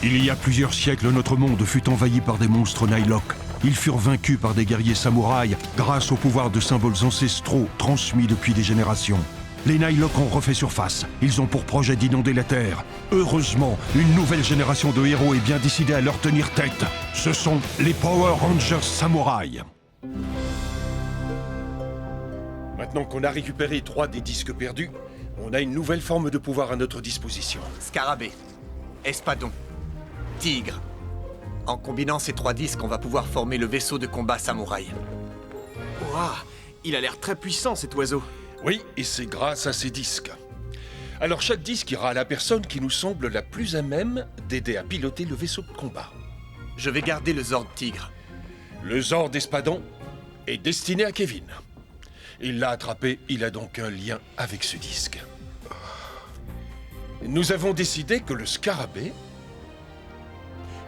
Il y a plusieurs siècles, notre monde fut envahi par des monstres Nihilok. Ils furent vaincus par des guerriers samouraïs grâce au pouvoir de symboles ancestraux transmis depuis des générations. Les Nihilok ont refait surface. Ils ont pour projet d'inonder la Terre. Heureusement, une nouvelle génération de héros est bien décidée à leur tenir tête. Ce sont les Power Rangers samouraïs. Maintenant qu'on a récupéré 3 des disques perdus, on a une nouvelle forme de pouvoir à notre disposition. Scarabée, Espadon, Tigre. En combinant ces 3 disques, on va pouvoir former le vaisseau de combat samouraï. Ouah, il a l'air très puissant cet oiseau. Oui, et c'est grâce à ces disques. Alors chaque disque ira à la personne qui nous semble la plus à même d'aider à piloter le vaisseau de combat. Je vais garder le Zord Tigre. Le Zord d'Espadon est destiné à Kevin. Il l'a attrapé, il a donc un lien avec ce disque. Nous avons décidé que le Scarabée...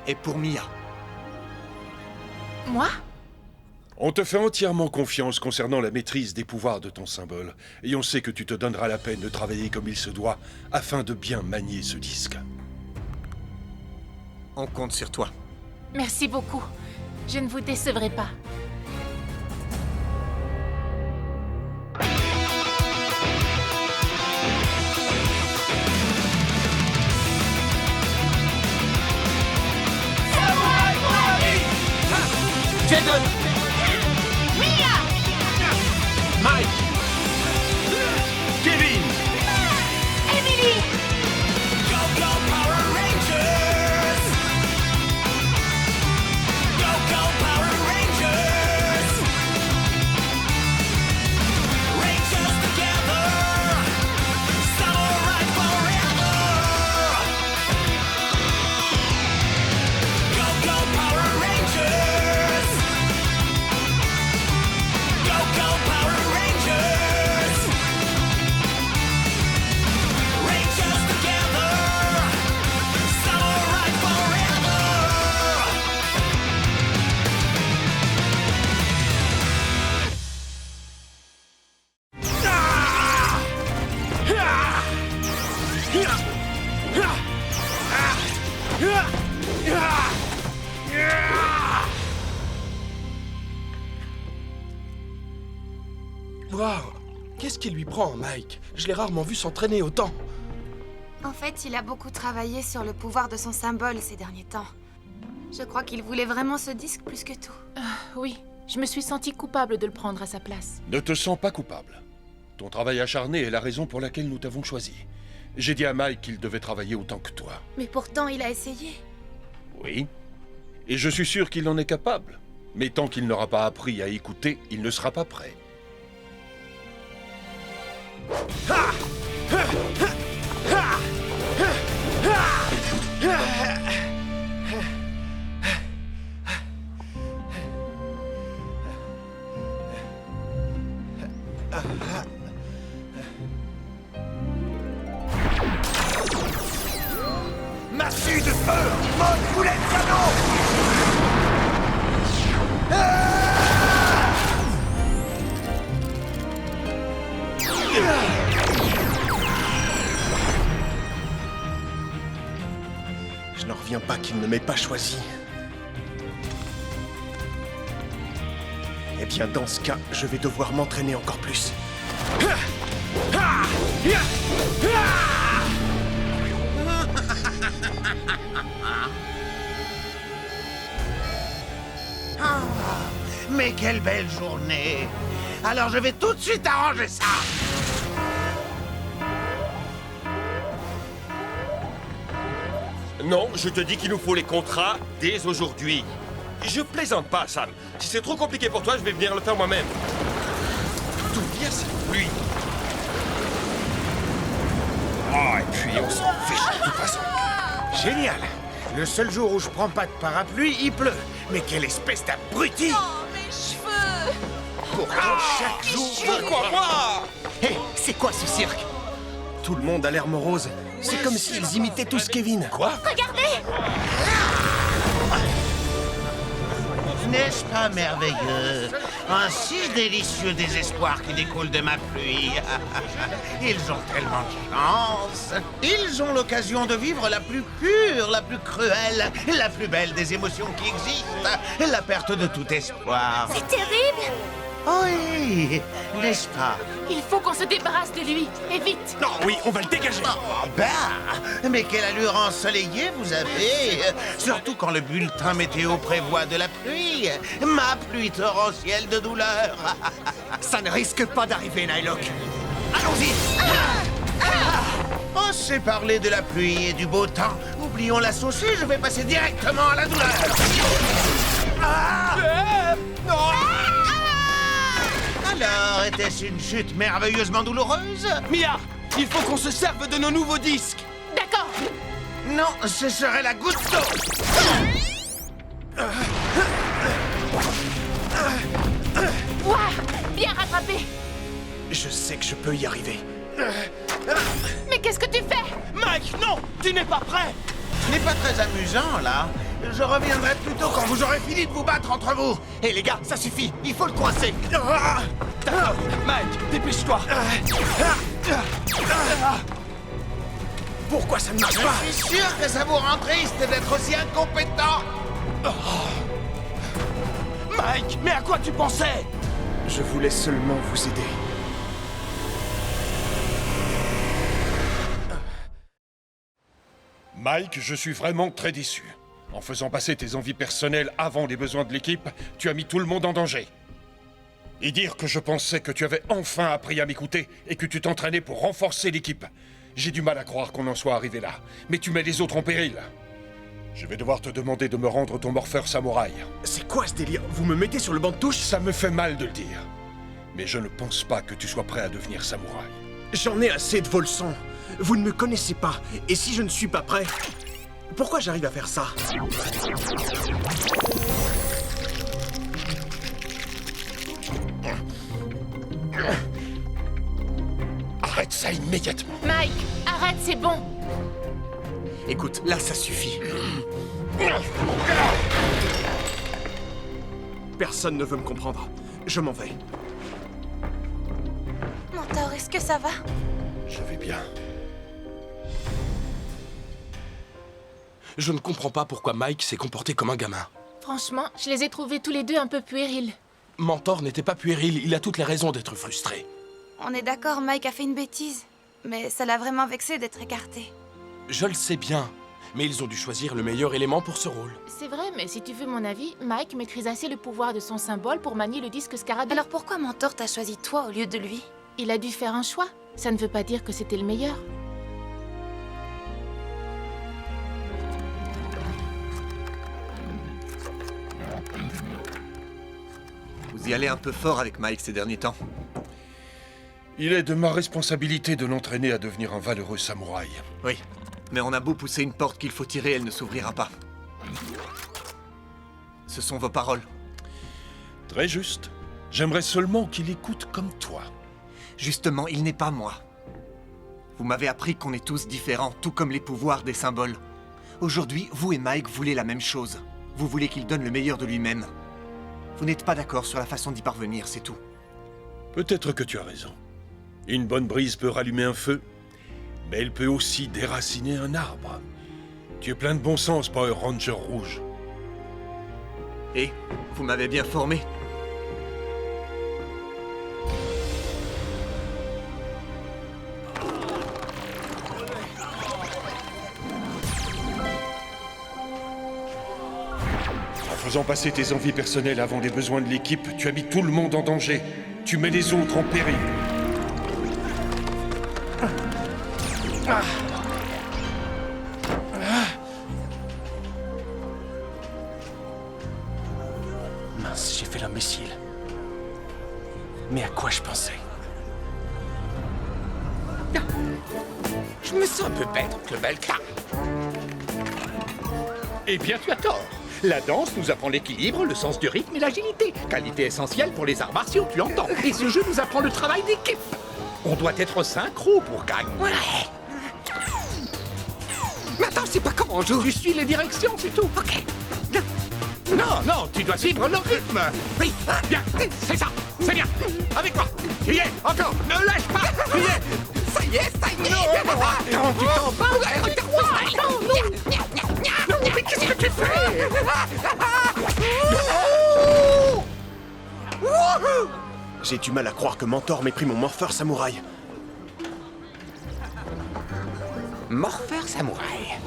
Et pour Mia. Moi? On te fait entièrement confiance concernant la maîtrise des pouvoirs de ton symbole, et on sait que tu te donneras la peine de travailler comme il se doit, afin de bien manier ce disque. On compte sur toi. Merci beaucoup. Je ne vous décevrai pas. Jaden! Mia! Mike! Kevin! Emily! Go, go, Power Rangers! Go, go, Power Rangers! Rangers together! Samurai forever! Go, go, Power Rangers! Go, go, Power Rangers! Rangers together! Samurai forever! Waouh! Qu'est-ce qui lui prend, Mike? Je l'ai rarement vu s'entraîner autant. En fait, il a beaucoup travaillé sur le pouvoir de son symbole ces derniers temps. Je crois qu'il voulait vraiment ce disque plus que tout. Oui, je me suis sentie coupable de le prendre à sa place. Ne te sens pas coupable. Ton travail acharné est la raison pour laquelle nous t'avons choisi. J'ai dit à Mike qu'il devait travailler autant que toi. Mais pourtant, il a essayé. Oui. Et je suis sûr qu'il en est capable. Mais tant qu'il n'aura pas appris à écouter, il ne sera pas prêt. Massue de feu! Mode boulet de canon! Je n'en reviens pas qu'il ne m'ait pas choisi. Eh bien, dans ce cas, je vais devoir m'entraîner encore plus. Mais quelle belle journée! Alors je vais tout de suite arranger ça! Non, je te dis qu'il nous faut les contrats dès aujourd'hui. Je plaisante pas, Sam. Si c'est trop compliqué pour toi, je vais venir le faire moi-même. D'où vient cette pluie? Oh, et puis on s'en fiche de toute façon. Génial! Le seul jour où je prends pas de parapluie, il pleut. Mais quelle espèce d'abruti! Oh, mes cheveux! Pourtant, chaque jour... Pourquoi moi? Hé, c'est quoi ce cirque? Tout le monde a l'air morose. C'est comme s'ils imitaient tous Kevin. Quoi? Regardez! N'est-ce pas merveilleux? Un si délicieux désespoir qui découle de ma pluie. Ils ont tellement de chance. Ils ont l'occasion de vivre la plus pure, la plus cruelle, la plus belle des émotions qui existent. La perte de tout espoir. C'est terrible! Oui, n'est-ce pas? Il faut qu'on se débarrasse de lui, et vite. Non, oui, on va le dégager. Oh, bah! Mais quelle allure ensoleillée vous avez! Surtout quand le bulletin météo prévoit de la pluie! Ma pluie torrentielle de douleur! Ça ne risque pas d'arriver, Nylock. Allons-y. On s'est parlé de la pluie et du beau temps. Oublions la saucisse, je vais passer directement à la douleur! Alors, était-ce une chute merveilleusement douloureuse? Mia, il faut qu'on se serve de nos nouveaux disques. D'accord. Non, ce serait la goutte d'eau! Ouah, bien rattrapé. Je sais que je peux y arriver. Mais qu'est-ce que tu fais? Mike, non, tu n'es pas prêt. Ce n'est pas très amusant, là. Je reviendrai plus tôt quand vous aurez fini de vous battre entre vous. Hé les gars, ça suffit. Il faut le coincer. D'accord, Mike, dépêche-toi. Pourquoi ça ne marche pas? Je suis sûr que ça vous rend triste d'être aussi incompétent. Mike, mais à quoi tu pensais? Je voulais seulement vous aider. Mike, je suis vraiment très déçu. En faisant passer tes envies personnelles avant les besoins de l'équipe, tu as mis tout le monde en danger. Et dire que je pensais que tu avais enfin appris à m'écouter et que tu t'entraînais pour renforcer l'équipe. J'ai du mal à croire qu'on en soit arrivé là, mais tu mets les autres en péril. Je vais devoir te demander de me rendre ton morpheur samouraï. C'est quoi ce délire? Vous me mettez sur le banc de touche? Ça me fait mal de le dire, mais je ne pense pas que tu sois prêt à devenir samouraï. J'en ai assez de vos leçons. Vous ne me connaissez pas, et si je ne suis pas prêt, pourquoi j'arrive à faire ça? Arrête ça immédiatement. Mike, arrête, c'est bon. Écoute, là, ça suffit. Personne ne veut me comprendre. Je m'en vais. Mentor, est-ce que ça va? Je vais bien. Je ne comprends pas pourquoi Mike s'est comporté comme un gamin. Franchement, je les ai trouvés tous les deux un peu puérils. Mentor n'était pas puéril, il a toutes les raisons d'être frustré. On est d'accord, Mike a fait une bêtise. Mais ça l'a vraiment vexé d'être écarté. Je le sais bien, mais ils ont dû choisir le meilleur élément pour ce rôle. C'est vrai, mais si tu veux mon avis, Mike maîtrise assez le pouvoir de son symbole pour manier le disque scarabée. Alors pourquoi Mentor t'a choisi toi au lieu de lui? Il a dû faire un choix. Ça ne veut pas dire que c'était le meilleur. Vous y allez un peu fort avec Mike ces derniers temps. Il est de ma responsabilité de l'entraîner à devenir un valeureux samouraï. Oui, mais on a beau pousser une porte qu'il faut tirer, elle ne s'ouvrira pas. Ce sont vos paroles. Très juste. J'aimerais seulement qu'il écoute comme toi. Justement, il n'est pas moi. Vous m'avez appris qu'on est tous différents, tout comme les pouvoirs des symboles. Aujourd'hui, vous et Mike voulez la même chose. Vous voulez qu'il donne le meilleur de lui-même. Vous n'êtes pas d'accord sur la façon d'y parvenir, c'est tout. Peut-être que tu as raison. Une bonne brise peut rallumer un feu, mais elle peut aussi déraciner un arbre. Tu es plein de bon sens, Power Ranger rouge. Et vous m'avez bien formé. En faisant passer tes envies personnelles avant les besoins de l'équipe, tu as mis tout le monde en danger. Tu mets les autres en péril. Mince, j'ai fait l'imbécile. Mais à quoi je pensais? Je me sens un peu bête, le Belka. Eh bien, tu as tort. La danse nous apprend l'équilibre, le sens du rythme et l'agilité. Qualité essentielle pour les arts martiaux, tu entends. Et ce jeu nous apprend le travail d'équipe. On doit être synchro pour gagner. Ouais. Mais attends, je sais pas comment on joue. Tu suis les directions, c'est tout. Ok. Non, non, tu dois suivre le rythme. Oui, bien, c'est ça, c'est bien. Avec moi. Tu y es, encore, ne lâche pas. Tu y es. Ça y est, ça y est. Attends, tu t'en vas. Non, mais qu'est-ce que tu fais? J'ai du mal à croire que Mentor m'ait pris mon morpheur samouraï. Morpheur samouraï.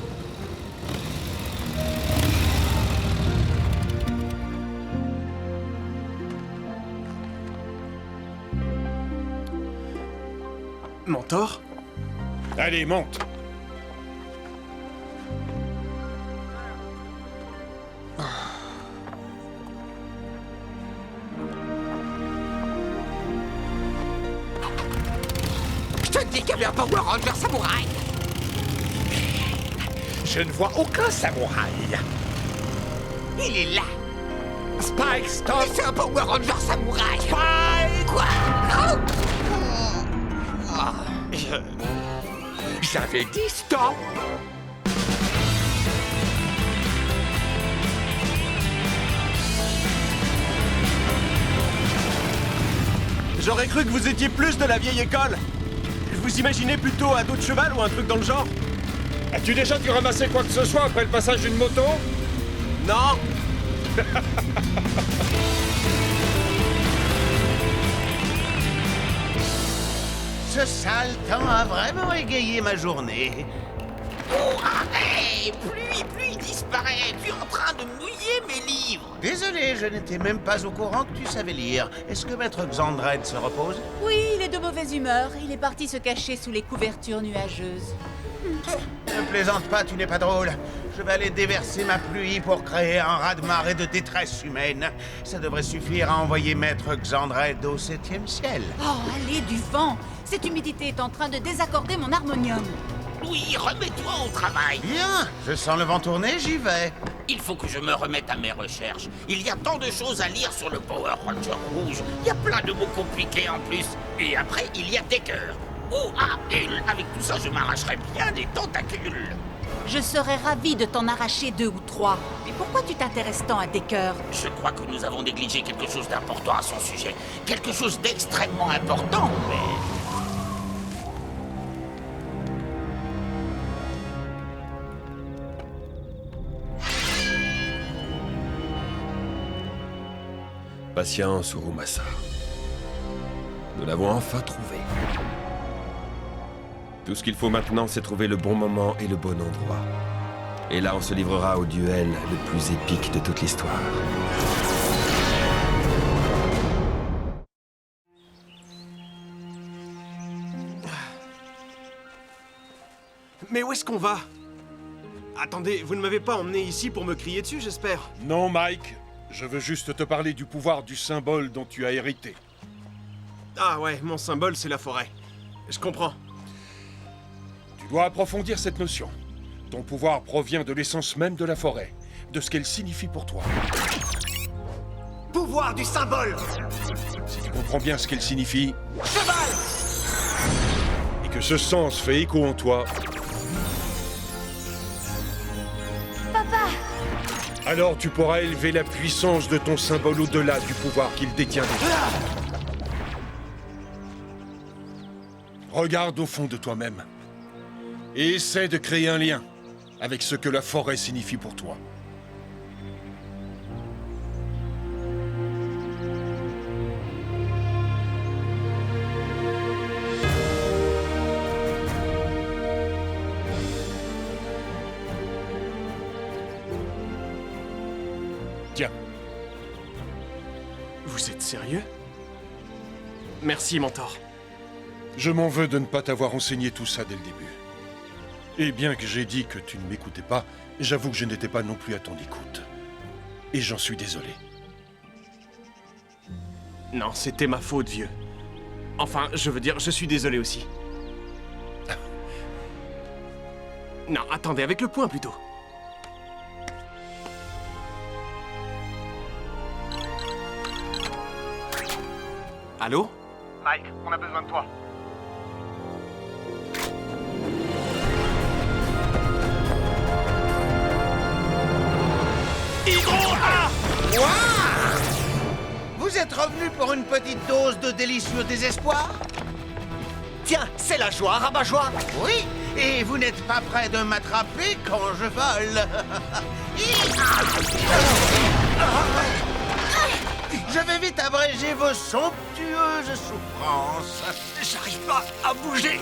Mentor? Allez, monte. Je te dis qu'il y avait un Power Ranger samouraï. Je ne vois aucun samouraï. Il est là. Spike, stop. C'est un Power Ranger samouraï. Spike. Quoi? J'avais dit stop. J'aurais cru que vous étiez plus de la vieille école. Vous imaginez plutôt un dos de cheval ou un truc dans le genre? As-tu déjà dû ramasser quoi que ce soit après le passage d'une moto? Non. Ce sale temps a vraiment égayé ma journée. Oh, arrête! Pluie, disparaît! Tu es en train de mouiller mes livres! Désolé, je n'étais même pas au courant que tu savais lire. Est-ce que Maître Xandred se repose? Oui, il est de mauvaise humeur. Il est parti se cacher sous les couvertures nuageuses. Ne plaisante pas, tu n'es pas drôle. Je vais aller déverser ma pluie pour créer un raz-de-marée de détresse humaine. Ça devrait suffire à envoyer Maître Xandred au 7e ciel. Oh, allez, du vent! Cette humidité est en train de désaccorder mon harmonium. Oui, remets-toi au travail. Bien, je sens le vent tourner, j'y vais. Il faut que je me remette à mes recherches. Il y a tant de choses à lire sur le Power Ranger rouge. Il y a plein de mots compliqués en plus. Et après, il y a des cœurs. Oh, ah, et avec tout ça, je m'arracherais bien des tentacules. Je serais ravie de t'en arracher 2 ou 3. Mais pourquoi tu t'intéresses tant à des cœurs? Je crois que nous avons négligé quelque chose d'important à son sujet. Quelque chose d'extrêmement important, mais... Patience, Urumasa. Nous l'avons enfin trouvé. Tout ce qu'il faut maintenant, c'est trouver le bon moment et le bon endroit. Et là, on se livrera au duel le plus épique de toute l'histoire. Mais où est-ce qu'on va? Attendez, vous ne m'avez pas emmené ici pour me crier dessus, j'espère? Non, Mike. Je veux juste te parler du pouvoir du symbole dont tu as hérité. Ah ouais, mon symbole, c'est la forêt. Je comprends. Tu dois approfondir cette notion. Ton pouvoir provient de l'essence même de la forêt, de ce qu'elle signifie pour toi. Pouvoir du symbole! Si tu comprends bien ce qu'elle signifie, Cheval! et que ce sens fait écho en toi, alors tu pourras élever la puissance de ton symbole au-delà du pouvoir qu'il détient déjà. Regarde au fond de toi-même et essaie de créer un lien avec ce que la forêt signifie pour toi. Tiens. Vous êtes sérieux? Merci, Mentor. Je m'en veux de ne pas t'avoir enseigné tout ça dès le début. Et bien que j'ai dit que tu ne m'écoutais pas, j'avoue que je n'étais pas non plus à ton écoute. Et j'en suis désolé. Non, c'était ma faute, vieux. Enfin, je veux dire, je suis désolé aussi. Non, attendez, avec le poing plutôt. Allô? Mike, on a besoin de toi. Hydro A! Ouah! Vous êtes revenu pour une petite dose de délicieux désespoir? Tiens, c'est la joie, rabat-joie. Oui, et vous n'êtes pas prêt de m'attraper quand je vole. Je vais vite abréger vos somptueuses souffrances. J'arrive pas à bouger.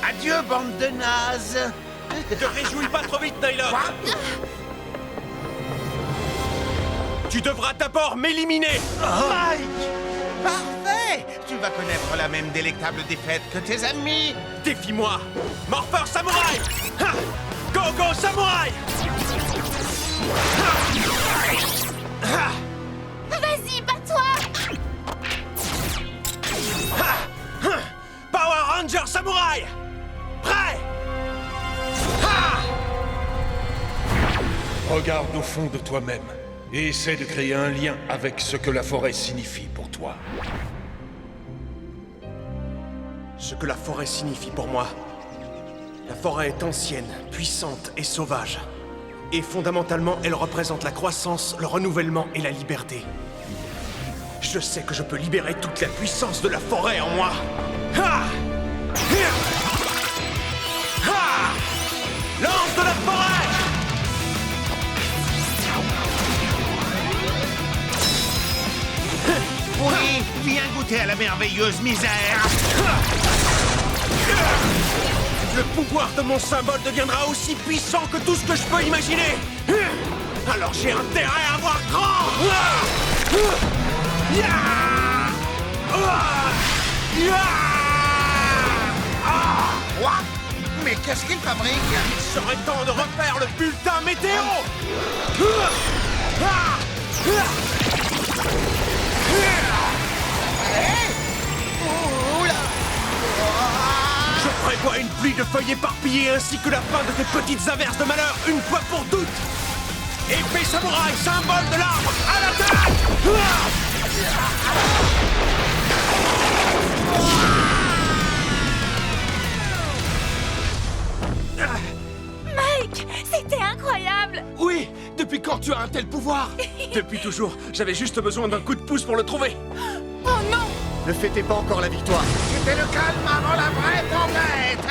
Adieu, bande de nazes. Te réjouis pas trop vite, Nylock. Tu devras d'abord m'éliminer. Parfait! Tu vas connaître la même délectable défaite que tes amis. Défie-moi. Morpheur Samouraï. Ha! Go, go, Samouraï. Vas-y, bats-toi! Power Ranger Samouraï. Prêt. Regarde au fond de toi-même et essaie de créer un lien avec ce que la forêt signifie pour toi. Ce que la forêt signifie pour moi. La forêt est ancienne, puissante et sauvage. Et fondamentalement, elle représente la croissance, le renouvellement et la liberté. Je sais que je peux libérer toute la puissance de la forêt en moi. Ha! Ha! Lance de la forêt. Oui, viens goûter à la merveilleuse misère. Le pouvoir de mon symbole deviendra aussi puissant que tout ce que je peux imaginer. Alors j'ai intérêt à avoir grand. Quoi? Mais qu'est-ce qu'il fabrique? Il serait temps de refaire le bulletin météo. Je prévois une pluie de feuilles éparpillées ainsi que la fin de tes petites averses de malheur une fois pour toutes. Épée samouraï, symbole de l'arbre, à l'attaque! Mike, c'était incroyable! Oui, depuis quand tu as un tel pouvoir? Depuis toujours, j'avais juste besoin d'un coup de pouce pour le trouver. Oh non! Ne fêtez pas encore la victoire. C'était le calme avant la vraie tempête.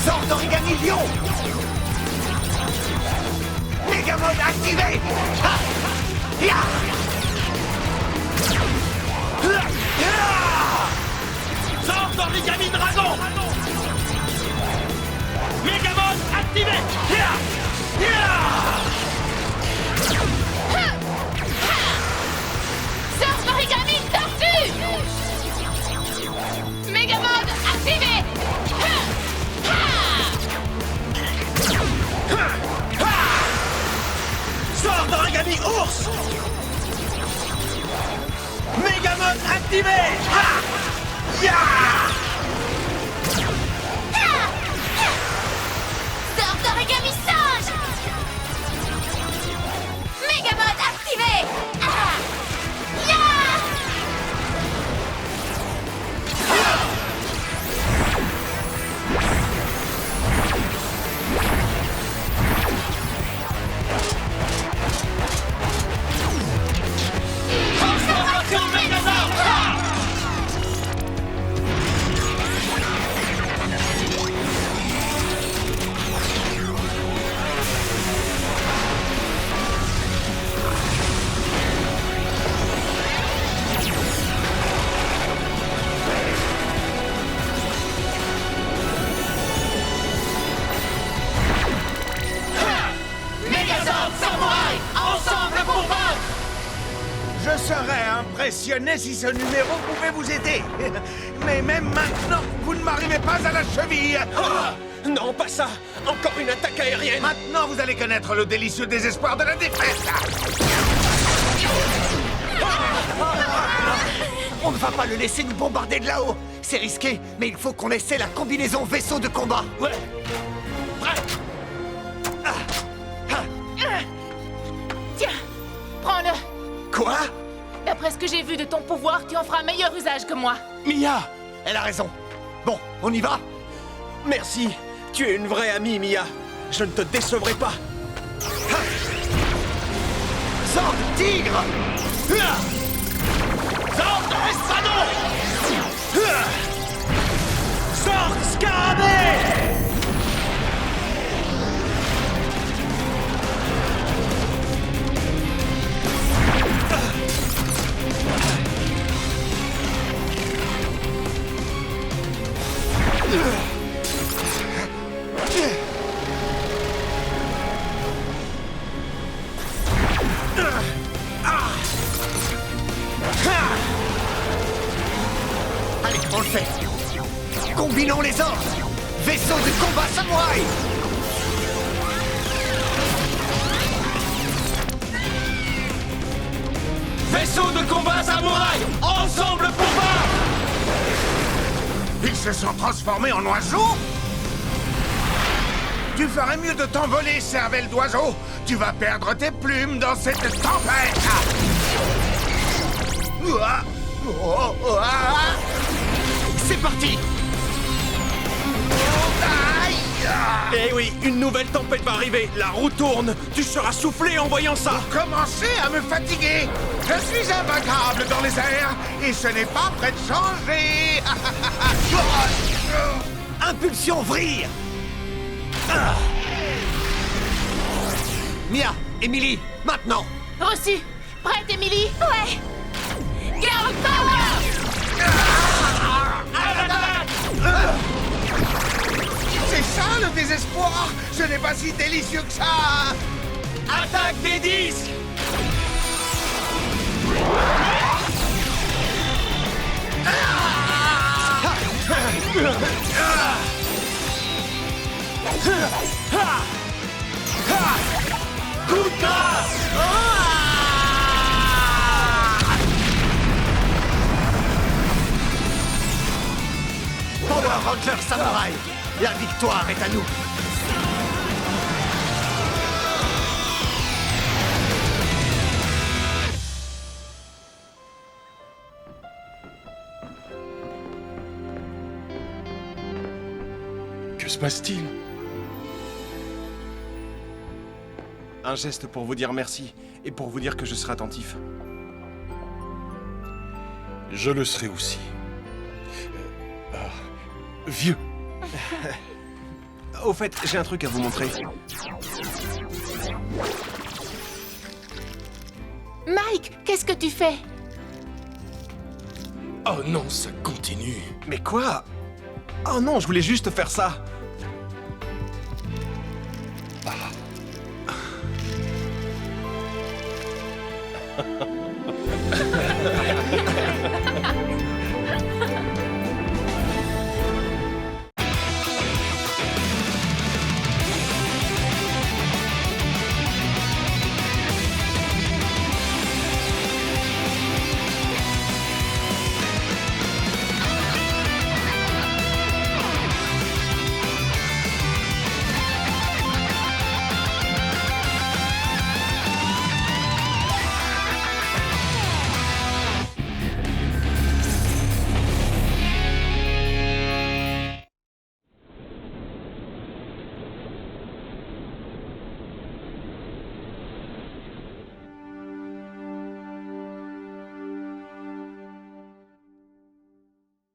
Sors d'origami lion. Méga mode activé. Sors d'origami dragon. Megamon activé. Sors d'origami tortue! Mégamode activé! Sors d'origami ours. Megamon activé. Sors d'origami singe! Mégamode activé! Je serais impressionné si ce numéro pouvait vous aider. Mais même maintenant, vous ne m'arrivez pas à la cheville. Non, pas ça. Encore une attaque aérienne. Maintenant, vous allez connaître le délicieux désespoir de la défaite. On ne va pas le laisser nous bombarder de là-haut. C'est risqué, mais il faut qu'on essaie la combinaison vaisseau de combat. Ouais. Prêt. Tiens, prends-le. Quoi? D'après ce que j'ai vu de ton pouvoir, tu en feras meilleur usage que moi. Mia! Elle a raison. Bon, on y va? Merci. Tu es une vraie amie, Mia. Je ne te décevrai pas. Zord Tigre! Zord Espadon! Zord Scarabée! Allez, on le fait! Combinons les ordres! Vaisseau de combat samouraï! Vaisseau de combat samouraï! Ensemble pour battre! Ils se sont transformés en oiseaux? Tu ferais mieux de t'envoler, cervelle d'oiseau. Tu vas perdre tes plumes dans cette tempête. C'est parti! Eh oui, une nouvelle tempête va arriver. La roue tourne. Tu seras soufflé en voyant ça. Commencez à me fatiguer. Je suis invaincable dans les airs et ce n'est pas prêt de changer. Impulsion vrille! Mia, Emily, maintenant! Reçu. Prête, Emily? Ouais. Girl Power! C'est ça le désespoir. Ce n'est pas si délicieux que ça. Attaque des disques! Coup de grâce! Power Ranger Samurai! La victoire est à nous! Que se passe-t-il? Un geste pour vous dire merci et pour vous dire que je serai attentif. Je le serai aussi. Vieux. Au fait, j'ai un truc à vous montrer. Mike, qu'est-ce que tu fais? Oh non, ça continue. Mais quoi? Oh non, je voulais juste faire ça.